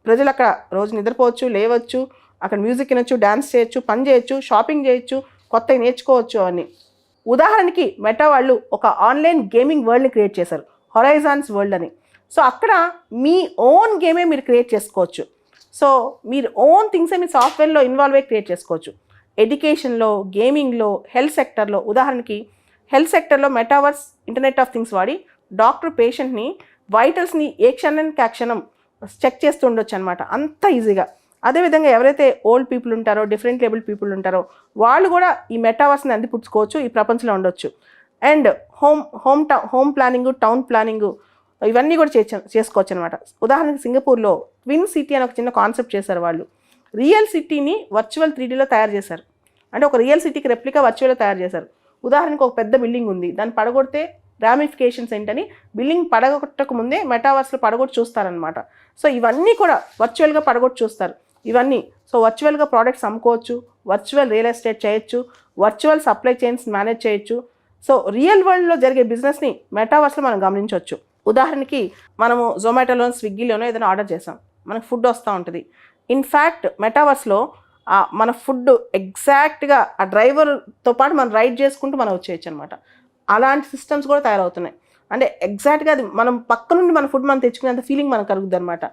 ప్రజలు అక్కడ రోజు నిద్రపోవచ్చు, లేవచ్చు, అక్కడ మ్యూజిక్ వినొచ్చు, డ్యాన్స్ చేయొచ్చు, పని చేయొచ్చు, షాపింగ్ చేయొచ్చు, కొత్తవి నేర్చుకోవచ్చు అని. ఉదాహరణకి మెటా వాళ్ళు ఒక ఆన్లైన్ గేమింగ్ వరల్డ్ని క్రియేట్ చేశారు, హొరైజాన్స్ వరల్డ్ అని. సో అక్కడ మీ ఓన్ గేమే మీరు క్రియేట్ చేసుకోవచ్చు. సో మీరు ఓన్ థింగ్సే మీ సాఫ్ట్వేర్లో ఇన్వాల్వ్ అయ్యి క్రియేట్ చేసుకోవచ్చు. ఎడ్యుకేషన్లో, గేమింగ్లో, హెల్త్ సెక్టర్లో. ఉదాహరణకి హెల్త్ సెక్టర్లో మెటావర్స్ ఇంటర్నెట్ ఆఫ్ థింగ్స్ వాడి డాక్టర్ పేషెంట్ని వైటల్స్ని ఏ క్షణానికి ఆ క్షణం చెక్ చేస్తూ ఉండొచ్చు అనమాట, అంత ఈజీగా. అదేవిధంగా ఎవరైతే ఓల్డ్ పీపుల్ ఉంటారో, డిఫరెంట్ లేబుల్డ్ పీపుల్ ఉంటారో వాళ్ళు కూడా ఈ మెటావర్స్ని అందిపుచ్చుకోవచ్చు, ఈ ప్రపంచంలో ఉండొచ్చు. And home planning, town planning ఇవన్నీ కూడా చేసుకోవచ్చు అనమాట. ఉదాహరణకి సింగపూర్లో ట్విన్ సిటీ అని ఒక చిన్న కాన్సెప్ట్ చేశారు వాళ్ళు. రియల్ సిటీని వర్చువల్ 3Dలో తయారు చేశారు. అంటే ఒక రియల్ సిటీకి రెప్లికా వర్చువల్లో తయారు చేశారు. ఉదాహరణకు ఒక పెద్ద బిల్డింగ్ ఉంది, దాన్ని పడగొడితే రామిఫికేషన్స్ ఏంటని బిల్డింగ్ పడగొట్టక ముందే మెటావర్స్లో పడగొట్టి చూస్తారనమాట. సో ఇవన్నీ కూడా వర్చువల్గా పడగొట్టి చూస్తారు ఇవన్నీ. సో వర్చువల్గా ప్రోడక్ట్స్ అమ్ముకోవచ్చు, వర్చువల్ రియల్ ఎస్టేట్ చేయొచ్చు, వర్చువల్ సప్లై చైన్స్ మేనేజ్ చేయొచ్చు. సో రియల్ వరల్డ్లో జరిగే బిజినెస్ని మెటావర్స్లో మనం గమనించవచ్చు. ఉదాహరణకి మనము జొమాటోలో, స్విగ్గీలోనో ఏదైనా ఆర్డర్ చేసాం, మనకు ఫుడ్ వస్తూ ఉంటుంది. ఇన్ఫ్యాక్ట్ మెటావర్స్లో మన ఫుడ్ ఎగ్జాక్ట్గా ఆ డ్రైవర్తో పాటు మనం రైడ్ చేసుకుంటూ మనం వచ్చేయచ్చు అనమాట. అలాంటి సిస్టమ్స్ కూడా తయారవుతున్నాయి. అంటే ఎగ్జాక్ట్గా అది మనం పక్క నుండి మన ఫుడ్ మనం తెచ్చుకునేంత ఫీలింగ్ మనకు కలుగుద్ది అనమాట.